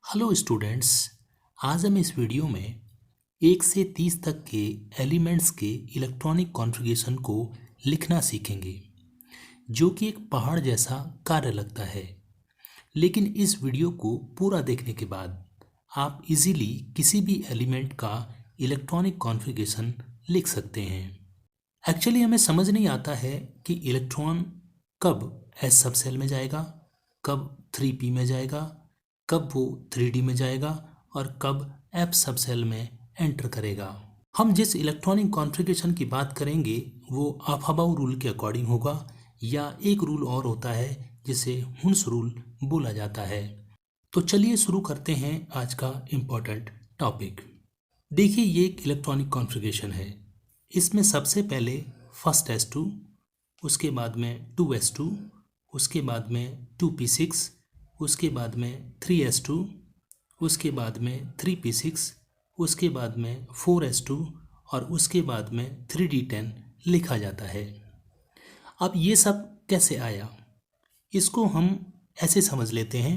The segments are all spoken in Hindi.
Hello students. आज हम इस वीडियो में 1 से 30 तक के एलिमेंट्स के इलेक्ट्रॉनिक कॉन्फ़िगरेशन को लिखना सीखेंगे, जो कि एक पहाड़ जैसा कार्य लगता है। लेकिन इस वीडियो को पूरा देखने के बाद आप इजीली किसी भी एलिमेंट का इलेक्ट्रॉनिक कॉन्फ़िगरेशन लिख सकते हैं। एक्चुअली हमें समझ नहीं आता है कि इलेक्ट्रॉन कब एस सब सेल में जाएगा, कब 3p में जाएगा, कब वो 3d में जाएगा और कब f सब सेल में एंटर करेगा। हम जिस इलेक्ट्रॉनिक कॉन्फ़िगरेशन की बात करेंगे वो अफाबाउ रूल के अकॉर्डिंग होगा, या एक रूल और होता है जिसे हुन्स रूल बोला जाता है। तो चलिए शुरू करते हैं आज का इम्पोर्टेंट टॉपिक। देखिए, ये एक इलेक्ट्रॉनिक कॉन्फ़िगरेशन है। इसमें सबसे पहले फर्स्ट s2, उसके बाद में 2s2, उसके बाद में 2p6, उसके बाद में 3s2, उसके बाद में 3p6, उसके बाद में 4s2 और उसके बाद में 3d10 लिखा जाता है। अब ये सब कैसे आया, इसको हम ऐसे समझ लेते हैं।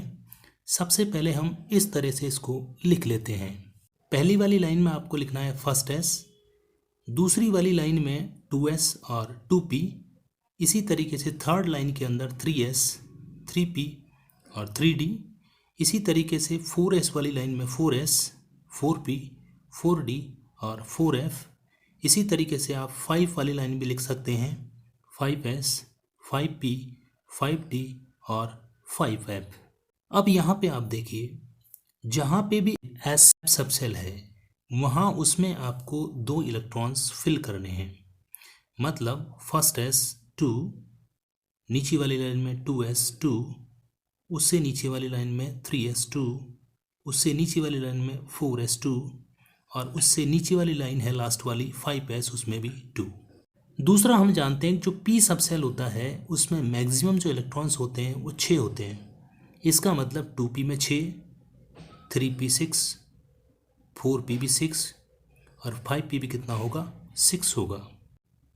सबसे पहले हम इस तरह से इसको लिख लेते हैं। पहली वाली लाइन में आपको लिखना है फर्स्ट s, दूसरी वाली लाइन में 2s और 2p, इसी तरीके से थर्ड लाइन के अंदर 3s, 3p और 3d, इसी तरीके से 4s वाली लाइन में 4s, 4p, 4d और 4f। इसी तरीके से आप 5 वाली लाइन भी लिख सकते हैं, 5s, 5p, 5d और 5f। अब यहाँ पे आप देखिए, जहाँ पे भी s सब सेल है वहाँ उसमें आपको 2 इलेक्ट्रॉन्स फिल करने हैं। मतलब फर्स्ट s2, नीचे वाली लाइन में 2s2, उससे नीचे वाली लाइन में 3s2, उससे नीचे वाली लाइन में 4s2 और उससे नीचे वाली लाइन है लास्ट वाली 5s, उसमें भी 2। दूसरा हम जानते हैं जो p सब सेल होता है उसमें मैक्सिमम जो इलेक्ट्रॉन्स होते हैं वो 6 होते हैं। इसका मतलब 2p में 6, 3p6, 4p भी 6 और 5p भी कितना होगा, 6 होगा।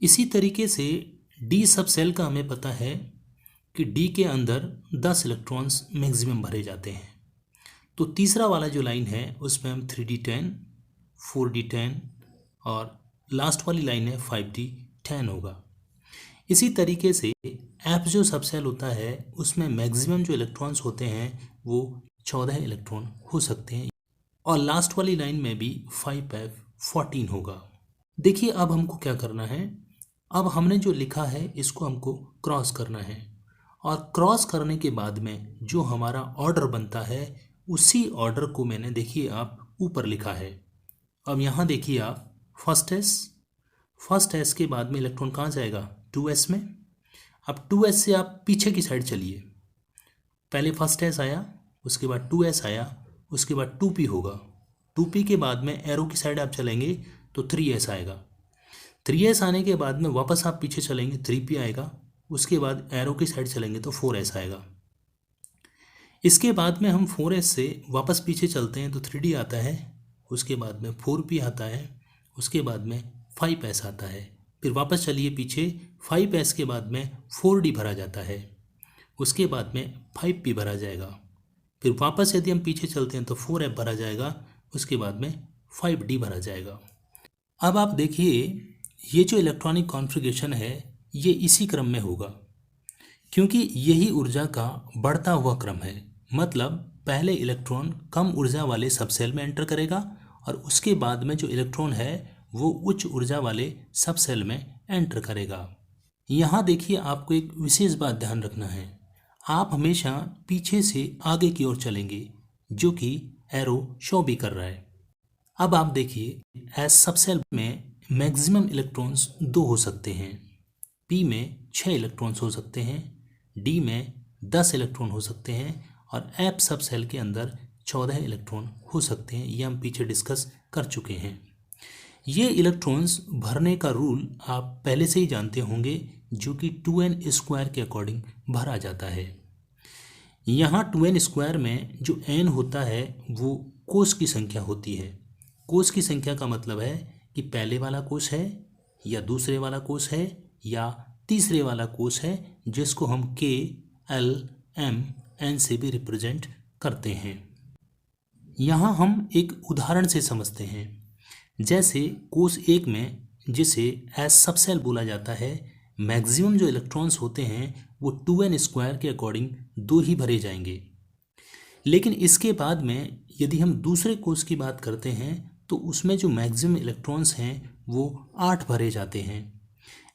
इसी तरीके से d सब सेल का हमें पता है कि d के अंदर 10 इलेक्ट्रॉन्स मैक्सिमम भरे जाते हैं। तो तीसरा वाला जो लाइन है उसमें हम 3d10, 4d10 और लास्ट वाली लाइन है 5d10 होगा। इसी तरीके से f जो सब सेल होता है उसमें मैक्सिमम जो इलेक्ट्रॉन्स होते हैं वो 14 इलेक्ट्रॉन हो सकते हैं, और लास्ट वाली लाइन में भी 5f 14 होगा। देखिए, अब हमको क्या करना है, अब हमने जो लिखा है इसको हमको क्रॉस करना है, और क्रॉस करने के बाद में जो हमारा ऑर्डर बनता है उसी ऑर्डर को मैंने, देखिए आप, ऊपर लिखा है। अब यहाँ देखिए आप, फर्स्ट एस के बाद में इलेक्ट्रॉन कहाँ जाएगा, 2s में। अब 2s से आप पीछे की साइड चलिए, पहले फर्स्ट एस आया, उसके बाद 2s आया, उसके बाद 2p होगा। 2p के बाद में एरो की साइड आप चलेंगे तो 3s आएगा। 3s आने के बाद में वापस आप पीछे चलेंगे, 3p आएगा, उसके बाद एरो की साइड चलेंगे तो 4s आएगा। इसके बाद में हम 4s से वापस पीछे चलते हैं तो 3d आता है, उसके बाद में 4p आता है, उसके बाद में 5s आता है। फिर वापस चलिए पीछे, 5s के बाद में 4d भरा जाता है, उसके बाद में 5p भरा जाएगा। फिर वापस यदि हम पीछे चलते हैं तो 4f भरा जाएगा, उसके बाद में 5d भरा जाएगा। अब आप देखिए, ये जो इलेक्ट्रॉनिक कॉन्फ़िगरेशन है ये इसी क्रम में होगा, क्योंकि यही ऊर्जा का बढ़ता हुआ क्रम है। मतलब पहले इलेक्ट्रॉन कम ऊर्जा वाले सब सेल में एंटर करेगा और उसके बाद में जो इलेक्ट्रॉन है वो उच्च ऊर्जा वाले सब सेल में एंटर करेगा। यहाँ देखिए, आपको एक विशेष बात ध्यान रखना है, आप हमेशा पीछे से आगे की ओर चलेंगे, जो कि एरो शो भी कर रहा है। अब आप देखिए, एस सब सेल में मैक्सिमम इलेक्ट्रॉन्स 2 हो सकते हैं, p में 6 इलेक्ट्रॉन्स हो सकते हैं, d में 10 इलेक्ट्रॉन हो सकते हैं और f सब सेल के अंदर 14 इलेक्ट्रॉन हो सकते हैं। ये हम पीछे डिस्कस कर चुके हैं। ये इलेक्ट्रॉन्स भरने का रूल आप पहले से ही जानते होंगे, जो कि 2n स्क्वायर के अकॉर्डिंग भरा जाता है। यहाँ 2n स्क्वायर में जो n होता है वो कोष की संख्या होती है। कोष की संख्या का मतलब है कि पहले वाला कोष है या दूसरे वाला कोष है या तीसरे वाला कोष है, जिसको हम k, l, m, n से भी रिप्रेजेंट करते हैं। यहाँ हम एक उदाहरण से समझते हैं। जैसे कोष 1 में, जिसे एस सबसेल बोला जाता है, मैक्सिमम जो इलेक्ट्रॉन्स होते हैं वो 2n² के अकॉर्डिंग 2 ही भरे जाएंगे। लेकिन इसके बाद में यदि हम दूसरे कोष की बात करते हैं तो उसमें जो मैक्सिमम इलेक्ट्रॉन्स हैं वो 8 भरे जाते हैं।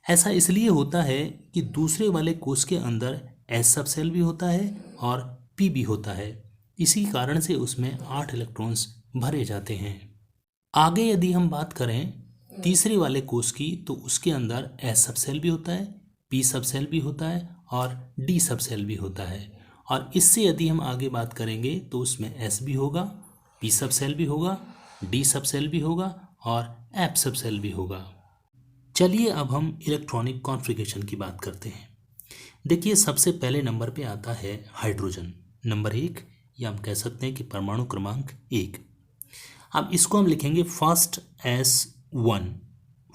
ऐसा इसलिए होता है कि दूसरे वाले कोष के अंदर एस सबसेल भी होता है और पी भी होता है, इसी कारण से उसमें 8 इलेक्ट्रॉन्स भरे जाते हैं। आगे यदि हम बात करें तीसरे वाले कोष की तो उसके अंदर एस सबसेल भी होता है, पी सबसेल भी होता है और डी सबसेल भी होता है। और इससे यदि हम आगे बात करेंगे तो उसमें एस भी होगा, पी सबसेल भी होगा, डी सबसेल भी होगा और एफ सबसेल भी होगा। चलिए अब हम इलेक्ट्रॉनिक कॉन्फ़िगरेशन की बात करते हैं। देखिए, सबसे पहले नंबर पे आता है हाइड्रोजन, नंबर 1, या हम कह सकते हैं कि परमाणु क्रमांक 1। अब इसको हम लिखेंगे फर्स्ट S1।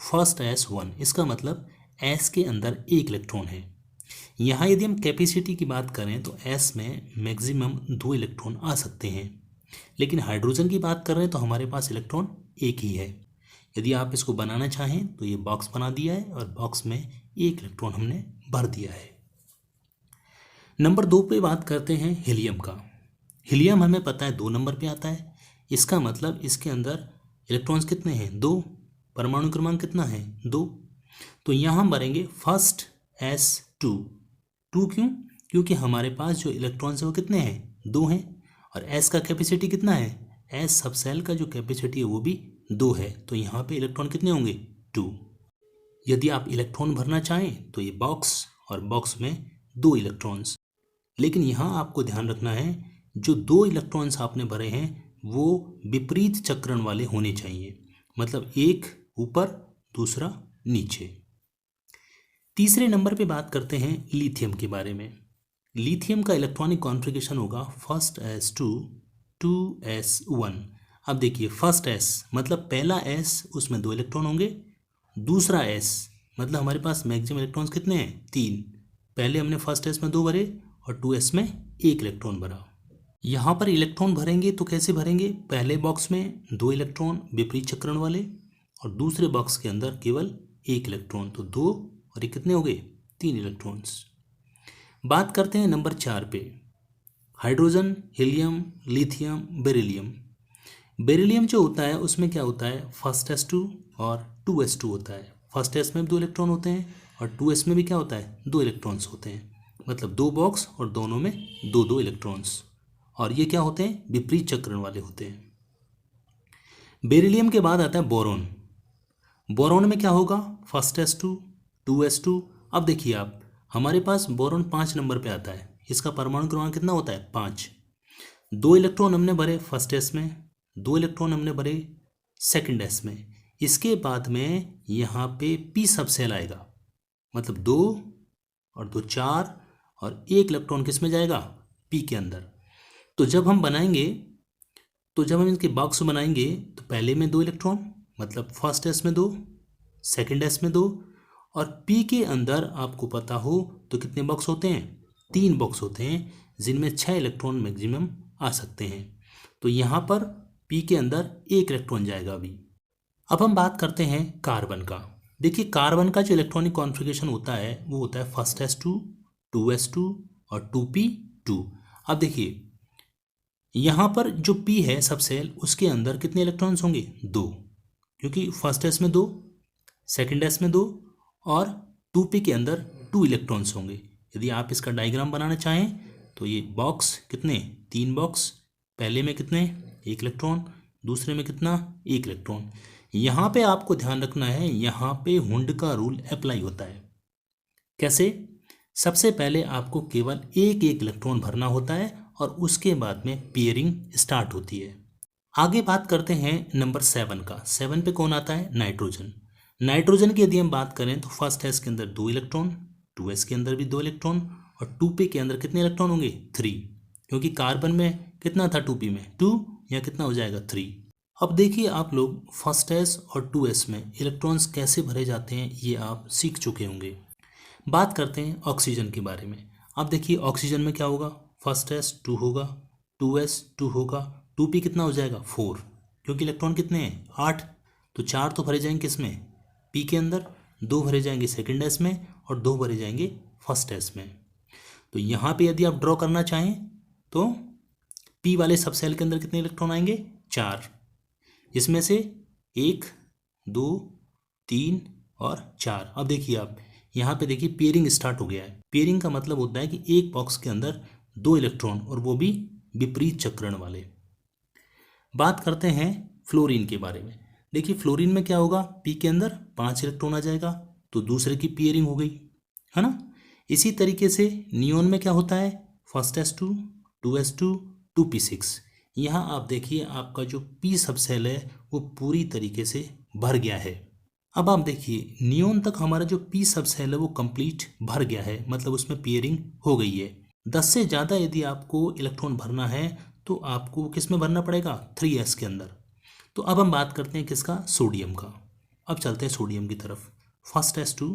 फर्स्ट S1 इसका मतलब S के अंदर 1 इलेक्ट्रॉन है। यहाँ यदि हम कैपेसिटी की बात करें तो S में मैक्सिमम 2 इलेक्ट्रॉन आ सकते हैं, लेकिन हाइड्रोजन की बात कर रहे हैं तो हमारे पास इलेक्ट्रॉन 1 ही है। यदि आप इसको बनाना चाहें तो ये बॉक्स बना दिया है और बॉक्स में 1 इलेक्ट्रॉन हमने भर दिया है। नंबर 2 पे बात करते हैं हीलियम का। हीलियम हमें पता है 2 नंबर पे आता है। इसका मतलब इसके अंदर इलेक्ट्रॉन्स कितने हैं? 2। परमाणु क्रमांक कितना है? 2। तो यहाँ हम भरेंगे फर्स्ट S2। 2 क्यों? क्योंकि हमारे पास जो इलेक्ट्रॉन्स है वो कितने हैं? 2 हैं। और S का कैपेसिटी कितना है? S सबसेल का जो कैपेसिटी है वो भी 2 है, तो यहाँ पे इलेक्ट्रॉन कितने होंगे? 2। यदि आप इलेक्ट्रॉन भरना चाहें तो ये बॉक्स, और बॉक्स में 2 इलेक्ट्रॉन्स। लेकिन यहाँ आपको ध्यान रखना है, जो 2 इलेक्ट्रॉन्स आपने भरे हैं वो विपरीत चक्रण वाले होने चाहिए, मतलब एक ऊपर दूसरा नीचे। तीसरे नंबर पे बात करते हैं लिथियम के बारे में। लिथियम का इलेक्ट्रॉनिक कॉन्फ़िगरेशन होगा फर्स्ट S2 2s1। अब देखिए, फर्स्ट S मतलब पहला S, उसमें 2 इलेक्ट्रॉन होंगे। दूसरा S मतलब हमारे पास मैक्सिमम इलेक्ट्रॉन्स कितने हैं? 3। पहले हमने फर्स्ट S में 2 भरे और 2s में 1 इलेक्ट्रॉन भरा। यहाँ पर इलेक्ट्रॉन भरेंगे तो कैसे भरेंगे? पहले बॉक्स में 2 इलेक्ट्रॉन विपरीत चक्रण वाले और दूसरे बॉक्स के अंदर केवल 1 इलेक्ट्रॉन, तो 2 और ये कितने हो गए? 3 इलेक्ट्रॉन्स। बात करते हैं नंबर 4 पे, hydrogen, helium, lithium, beryllium. Beryllium जो होता है उसमें क्या होता है? फर्स्ट S2 और 2s2 होता है। फर्स्ट S में 2 इलेक्ट्रॉन होते हैं और 2s में भी क्या होता है? 2 इलेक्ट्रॉन्स होते हैं, मतलब 2 बॉक्स और दोनों में 2 इलेक्ट्रॉन्स, और ये क्या होते हैं? विपरीत चक्रण वाले होते हैं। बेरिलियम के बाद आता है बोरॉन। बोरॉन में क्या होगा? First S2 2s2। अब देखिए आप, हमारे पास बोरॉन 5 नंबर पे आता है। इसका परमाणु क्रमांक कितना होता है? 5। 2 इलेक्ट्रॉन हमने भरे फर्स्ट S में, 2 इलेक्ट्रॉन हमने भरे सेकंड S में। इसके बाद में यहाँ पे P सबसेल आएगा, मतलब 2 और 2 4, और 1 इलेक्ट्रॉन किस में जाएगा? P के अंदर। तो जब हम बनाएंगे, तो जब हम इनके बॉक्स बनाएंगे तो पहले में 2 इलेक्ट्रॉन, मतलब फर्स्ट S में 2, सेकंड S में 2, और P के अंदर आपको पता हो तो कितने बॉक्स होते हैं? 3 बॉक्स होते हैं, जिनमें 6 इलेक्ट्रॉन मैक्सिमम आ सकते हैं। तो यहाँ पर P के अंदर 1 इलेक्ट्रॉन जाएगा अभी। अब हम बात करते हैं कार्बन का। देखिए, कार्बन का जो इलेक्ट्रॉनिक कॉन्फ़िगरेशन होता है वो होता है फर्स्ट S2 2s2 और 2p2। अब देखिए, यहाँ पर जो P है सबसेल, उसके अंदर कितने इलेक्ट्रॉन्स होंगे? 2, क्योंकि फर्स्ट S में 2, सेकंड S में 2 और 2p के अंदर 2 इलेक्ट्रॉन्स होंगे। यदि आप इसका डायग्राम बनाना चाहें तो ये बॉक्स कितने? 3 बॉक्स, पहले में कितने? 1 इलेक्ट्रॉन, दूसरे में कितना? 1 इलेक्ट्रॉन। यहाँ पे आपको ध्यान रखना है, यहाँ पे हुंड का रूल अप्लाई होता है। कैसे? सबसे पहले आपको केवल 1 इलेक्ट्रॉन भरना होता है और उसके बाद में पेयरिंग स्टार्ट होती है। आगे बात करते हैं नंबर 7 का। 7 पे कौन आता है? नाइट्रोजन। नाइट्रोजन की यदि हम बात करें तो फर्स्ट S के अंदर 2 इलेक्ट्रॉन, 2s के अंदर भी 2 इलेक्ट्रॉन, और 2p के अंदर कितने इलेक्ट्रॉन होंगे? 3, क्योंकि कार्बन में कितना था 2p में? 2, या कितना हो जाएगा? 3। अब देखिए आप लोग, फर्स्ट S और 2s में इलेक्ट्रॉन्स कैसे भरे जाते हैं ये आप सीख चुके होंगे। बात करते हैं ऑक्सीजन के बारे में। अब देखिए, ऑक्सीजन में क्या होगा? फर्स्ट S 2 होगा, 2s 2 होगा, 2p कितना हो जाएगा 4, क्योंकि इलेक्ट्रॉन कितने हैं 8, तो 4 तो भरे जाएंगे किसमें p के अंदर, 2 भरे जाएंगे सेकेंड s में और 2 भरे जाएंगे फर्स्ट s में। तो यहाँ पे यदि आप ड्रॉ करना चाहें तो p वाले सब सेल के अंदर कितने इलेक्ट्रॉन आएंगे 4, इसमें से 1 2 3 और 4। अब देखिए आप यहाँ पे देखिए पेयरिंग स्टार्ट हो गया है। पेयरिंग का मतलब होता है कि एक बॉक्स के अंदर 2 इलेक्ट्रॉन और वो भी विपरीत चक्रण वाले। बात करते हैं फ्लोरीन के बारे में। देखिए फ्लोरीन में क्या होगा, p के अंदर 5 इलेक्ट्रॉन आ जाएगा तो दूसरे की पेयरिंग हो गई, है ना। इसी तरीके से नियोन में क्या होता है, फर्स्ट s2 2s2 2p6। यहाँ आप देखिए आपका जो p सब सेल है वो पूरी तरीके से भर गया है। अब आप देखिए नियोन तक हमारा जो p सब सेल है वो कंप्लीट भर गया है, मतलब उसमें पेयरिंग हो गई है। 10 से ज़्यादा यदि आपको इलेक्ट्रॉन भरना है तो आपको किस में भरना पड़ेगा 3s के अंदर। तो अब हम बात करते हैं किसका, सोडियम का। अब चलते हैं सोडियम की तरफ। फर्स्ट s2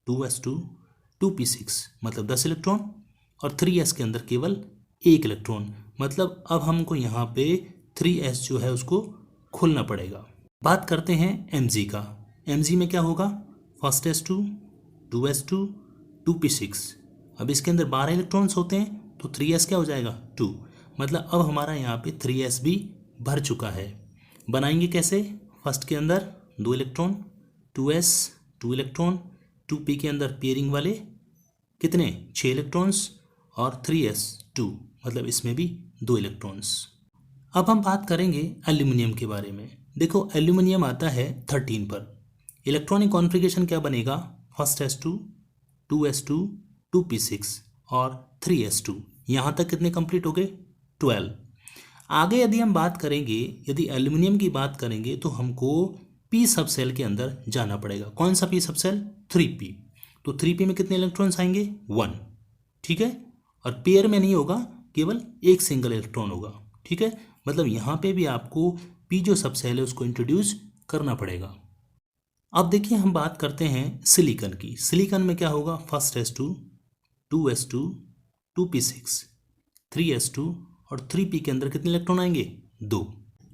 2s2 2p6 मतलब 10 इलेक्ट्रॉन और 3s के अंदर केवल 1 इलेक्ट्रॉन, मतलब अब हमको यहाँ पे 3s जो है उसको खोलना पड़ेगा। बात करते हैं mg का। mg में क्या होगा, फर्स्ट s2 2s2 2p6। अब इसके अंदर 12 इलेक्ट्रॉन्स होते हैं तो 3s क्या हो जाएगा 2, मतलब अब हमारा यहाँ पे 3s भी भर चुका है। बनाएंगे कैसे, फर्स्ट के अंदर 2 इलेक्ट्रॉन 2s 2 इलेक्ट्रॉन 2p के अंदर पेयरिंग वाले कितने 6 इलेक्ट्रॉन्स और 3s 2, मतलब इसमें भी 2 इलेक्ट्रॉन्स। अब हम बात करेंगे एल्यूमिनियम के बारे में। देखो एल्यूमिनियम आता है 13 पर। इलेक्ट्रॉनिक कॉन्फ़िगरेशन क्या बनेगा, फर्स्ट s2 2s2 2p6 और 3s2। यहाँ तक कितने कंप्लीट हो गए 12। आगे यदि हम बात करेंगे, यदि एल्यूमिनियम की बात करेंगे तो हमको p सब सेल के अंदर जाना पड़ेगा। कौन सा p सब सेल, 3p। तो 3p में कितने इलेक्ट्रॉन्स आएंगे 1, ठीक है। और पेयर में नहीं होगा, केवल एक सिंगल इलेक्ट्रॉन होगा, ठीक है। मतलब यहाँ पे भी आपको p जो सब सेल है उसको इंट्रोड्यूस करना पड़ेगा। अब देखिए हम बात करते हैं सिलिकॉन की। सिलिकॉन में क्या होगा, first s2 2s2 2p6 3s2 और 3p के अंदर कितने इलेक्ट्रॉन आएंगे 2।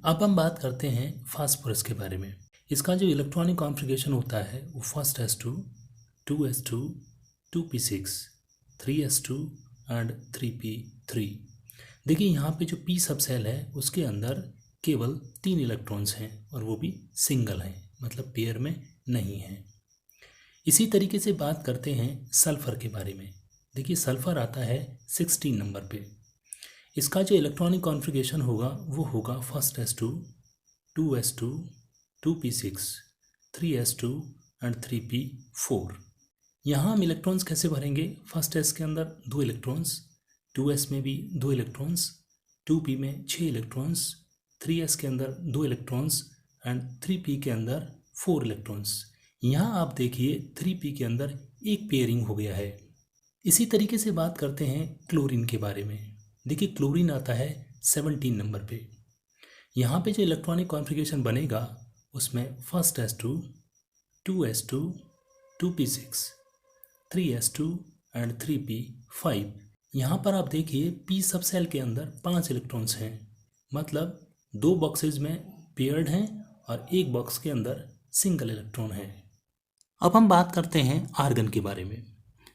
अब हम बात करते हैं फास्फोरस के बारे में। इसका जो इलेक्ट्रॉनिक कॉन्फ़िगरेशन होता है वो first s2 2s2 2p6 3s2 and 3p3। देखिए यहाँ पे जो p सब सेल है उसके अंदर केवल 3 इलेक्ट्रॉन्स हैं और वो भी सिंगल हैं, मतलब पेयर में नहीं हैं। इसी तरीके से बात करते हैं सल्फ़र के बारे में। देखिए सल्फ़र आता है 16 नंबर पे। इसका जो इलेक्ट्रॉनिक कॉन्फ़िगरेशन होगा वो होगा first s2 2s2 2p6 3s2 and 3p4। यहाँ हम इलेक्ट्रॉन्स कैसे भरेंगे, फर्स्ट s के अंदर 2 इलेक्ट्रॉन्स, 2s में भी 2 इलेक्ट्रॉन्स, 2p में 6 इलेक्ट्रॉन्स, 3s के अंदर 2 इलेक्ट्रॉन्स एंड 3p के अंदर 4 इलेक्ट्रॉन्स। यहाँ आप देखिए 3p के अंदर एक पेयरिंग हो गया है। इसी तरीके से बात करते हैं क्लोरीन के बारे में। देखिए क्लोरीन आता है 17 नंबर पे। यहाँ पे जो इलेक्ट्रॉनिक कॉन्फ़िगरेशन बनेगा उसमें first s2 2s2 2p6 3s2 and 3p5। यहाँ पर आप देखिए p सब सेल के अंदर 5 इलेक्ट्रॉन्स हैं, मतलब 2 बॉक्सेज में पेयर्ड हैं और एक बॉक्स के अंदर सिंगल इलेक्ट्रॉन है। अब हम बात करते हैं आर्गन के बारे में।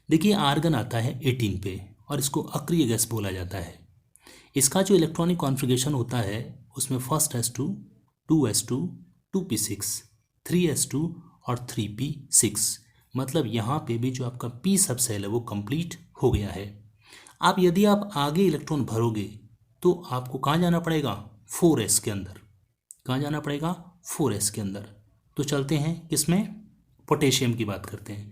देखिए आर्गन आता है 18 पे और इसको अक्रिय गैस बोला जाता है। इसका जो इलेक्ट्रॉनिक कॉन्फ़िगरेशन होता है उसमें first s2 2s2 2p6 3s2 और 3p6, मतलब यहाँ पे भी जो आपका p सब सेल है वो कंप्लीट हो गया है। अब यदि आप आगे इलेक्ट्रॉन भरोगे तो आपको कहाँ जाना पड़ेगा 4s के अंदर। कहाँ जाना पड़ेगा 4s के अंदर। तो चलते हैं किसमें, पोटेशियम की बात करते हैं।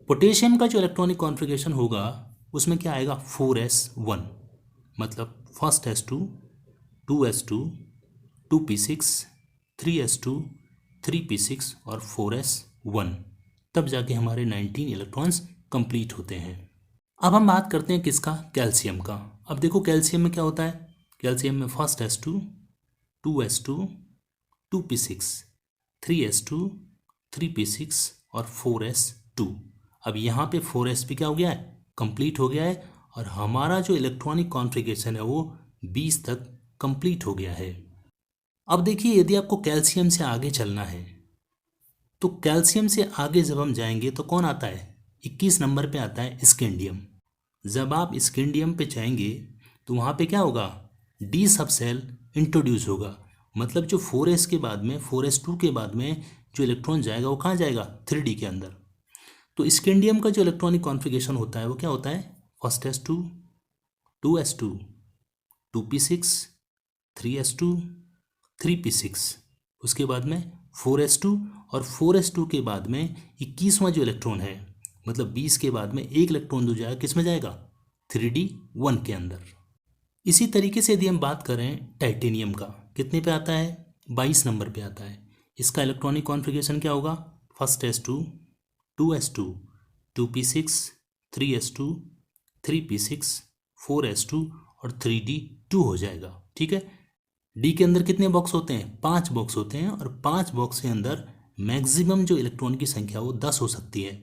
पोटेशियम का जो इलेक्ट्रॉनिक कॉन्फ़िगरेशन होगा उसमें क्या आएगा 4s1, मतलब first s2 2s2 2p6 3s2 3p6 और 4s1, तब जाके हमारे 19 इलेक्ट्रॉन्स कंप्लीट होते हैं। अब हम बात करते हैं किसका, कैल्शियम का। अब देखो कैल्शियम में क्या होता है, कैल्शियम में first s2 2s2 2p6 3s2 3p6 और 4s2। अब यहाँ पे 4s भी क्या हो गया है, कंप्लीट हो गया है और हमारा जो इलेक्ट्रॉनिक कॉन्फ़िगरेशन है वो 20 तक कंप्लीट हो गया है। अब देखिए, यदि आपको कैल्शियम से आगे चलना है तो कैल्शियम से आगे जब हम जाएंगे तो कौन आता है, 21 नंबर पे आता है स्कैंडियम। जब आप स्कैंडियम पे जाएंगे तो वहाँ पे क्या होगा, डी सब सेल इंट्रोड्यूस होगा। मतलब जो 4s के बाद में 4s2 के बाद में जो इलेक्ट्रॉन जाएगा वो कहाँ जाएगा, 3d के अंदर। तो स्कैंडियम का जो इलेक्ट्रॉनिक कॉन्फ़िगरेशन होता है वो क्या होता है, first s2 2s2 2p6 3s2 3p6, उसके बाद में 4s2 और 4s2 के बाद में 21वां जो इलेक्ट्रॉन है, मतलब 20 के बाद में एक इलेक्ट्रॉन जो जाएगा किस में जाएगा, 3d1 के अंदर। इसी तरीके से यदि हम बात करें टाइटेनियम का, कितने पे आता है, 22 नंबर पे आता है। इसका इलेक्ट्रॉनिक कॉन्फ़िगरेशन क्या होगा, first s2 2s2 2p6 3s2 3p6 4s2 और 3d2 हो जाएगा। ठीक है, डी के अंदर कितने बॉक्स होते हैं, 5 बॉक्स होते हैं, और 5 बॉक्स के अंदर मैक्सिमम जो इलेक्ट्रॉन की संख्या वो 10 हो सकती है।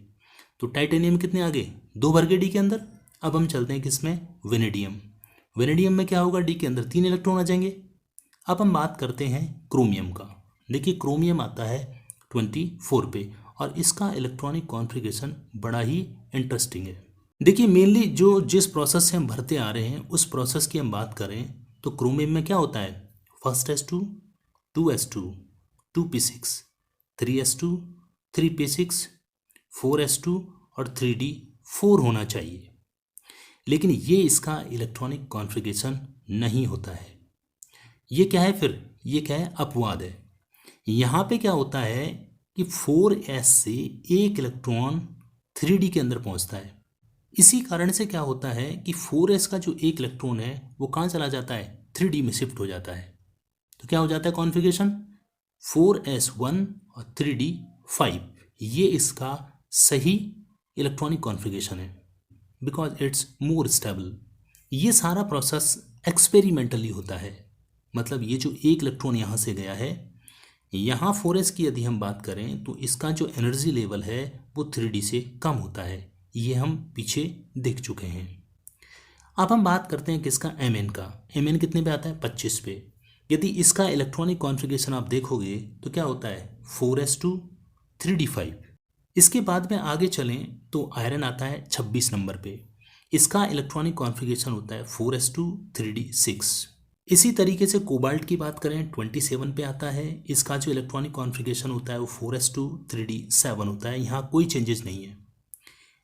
तो टाइटेनियम कितने आगे, 2 भर गए डी के अंदर। अब हम चलते हैं किसमें, वेनेडियम। वेनेडियम में क्या होगा, डी के अंदर 3 इलेक्ट्रॉन आ जाएंगे। अब हम बात करते हैं क्रोमियम का। देखिए क्रोमियम आता है 24 पे, और इसका इलेक्ट्रॉनिक कॉन्फ़िगरेशन बड़ा ही इंटरेस्टिंग है। देखिए मेनली जो जिस प्रोसेस से हम भरते आ रहे हैं उस प्रोसेस की हम बात करें तो क्रोमियम में क्या होता है, first s2 2s2 2p6 3s2 3p6 4s2 और 3d4 होना चाहिए, लेकिन ये इसका इलेक्ट्रॉनिक कॉन्फ़िगरेशन नहीं होता है। ये क्या है फिर, ये क्या है, अपवाद है। यहाँ पे क्या होता है कि 4s से एक इलेक्ट्रॉन 3d के अंदर पहुँचता है। इसी कारण से क्या होता है कि 4s का जो एक इलेक्ट्रॉन है वो कहाँ चला जाता है, 3d में शिफ्ट हो जाता है। तो क्या हो जाता है कॉन्फ़िगरेशन, 4s1 और 3d5, ये इसका सही इलेक्ट्रॉनिक कॉन्फ़िगरेशन है, बिकॉज इट्स मोर स्टेबल। ये सारा प्रोसेस एक्सपेरिमेंटली होता है। मतलब ये जो एक इलेक्ट्रॉन यहाँ से गया है, यहाँ 4s की यदि हम बात करें तो इसका जो एनर्जी लेवल है वो 3d से कम होता है, ये हम पीछे देख चुके हैं। अब हम बात करते हैं किसका, mn का। mn कितने पे आता है, 25 पे। यदि इसका इलेक्ट्रॉनिक कॉन्फ़िगरेशन आप देखोगे तो क्या होता है, 4s2 3d5। इसके बाद में आगे चलें तो आयरन आता है 26 नंबर पे। इसका इलेक्ट्रॉनिक कॉन्फ़िगरेशन होता है 4s2 3d6। इसी तरीके से कोबाल्ट की बात करें 27 पे आता है। इसका जो इलेक्ट्रॉनिक कॉन्फ़िगरेशन होता है वो 4s2 3d7 होता है, यहाँ कोई चेंजेस नहीं है।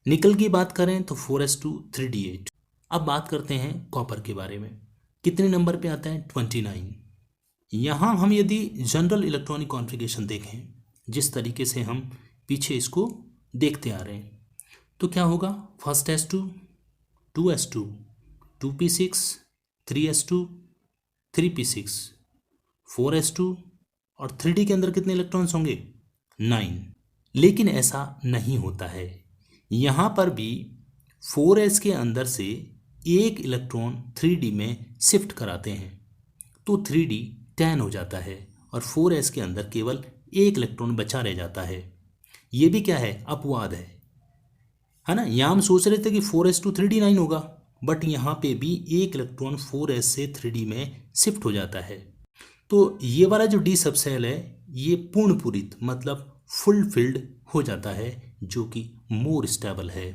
निकल की बात करें तो 4s2 3d8। अब बात करते हैं कॉपर के बारे में, कितने नंबर पे आता है, 29। यहाँ हम यदि जनरल इलेक्ट्रॉनिक कॉन्फ़िगरेशन देखें, जिस तरीके से हम पीछे इसको देखते आ रहे हैं, तो क्या होगा, first s2 2s2 2p6 3s2 3p6 4s2 और 3d के अंदर कितने इलेक्ट्रॉन्स होंगे, 9। लेकिन ऐसा नहीं होता है। यहाँ पर भी 4s के अंदर से एक इलेक्ट्रॉन 3d में शिफ्ट कराते हैं तो 3d 10 हो जाता है, और 4s के अंदर केवल एक इलेक्ट्रॉन बचा रह जाता है। ये भी क्या है, अपवाद है ना। यहाँ हम सोच रहे थे कि 4s2 3d9 होगा, बट यहाँ पे भी एक इलेक्ट्रॉन 4s से 3d में शिफ्ट हो जाता है। तो ये वाला जो डी सब सेल है ये पूर्ण पूरित मतलब फुलफिल्ड हो जाता है, जो कि मोर स्टेबल है।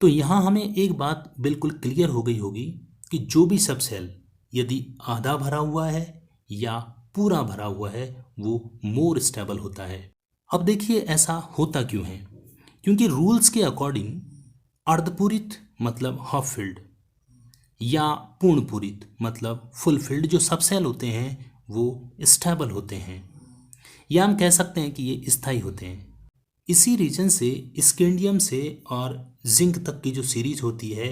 तो यहाँ हमें एक बात बिल्कुल क्लियर हो गई होगी कि जो भी सब सेल यदि आधा भरा हुआ है या पूरा भरा हुआ है वो मोर स्टेबल होता है। अब देखिए ऐसा होता क्यों है, क्योंकि रूल्स के अकॉर्डिंग अर्धपूरित मतलब हाफ फिल्ड या पूर्ण पूरित मतलब फुलफिल्ड जो सब सेल होते हैं वो स्टेबल होते हैं, या हम कह सकते हैं कि ये स्थायी होते हैं। इसी रीजन से स्कैंडियम से और जिंक तक की जो सीरीज होती है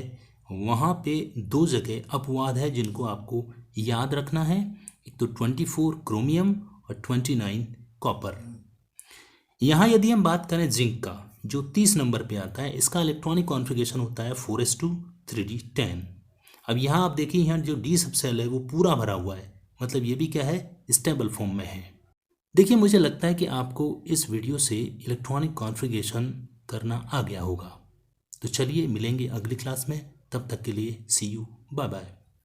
वहाँ पे 2 जगह अपवाद है जिनको आपको याद रखना है, एक तो 24 क्रोमियम और 29 कॉपर। यहाँ यदि हम बात करें जिंक का जो 30 नंबर पे आता है, इसका इलेक्ट्रॉनिक कॉन्फ़िगरेशन होता है 4s2 3d10। अब यहाँ आप देखिए यहाँ जो डी सब सेल है वो पूरा भरा हुआ है, मतलब ये भी क्या है, स्टेबल फॉर्म में है। देखिए मुझे लगता है कि आपको इस वीडियो से इलेक्ट्रॉनिक कॉन्फ़िगरेशन करना आ गया होगा। तो चलिए मिलेंगे अगली क्लास में, तब तक के लिए सी यू, बाय बाय।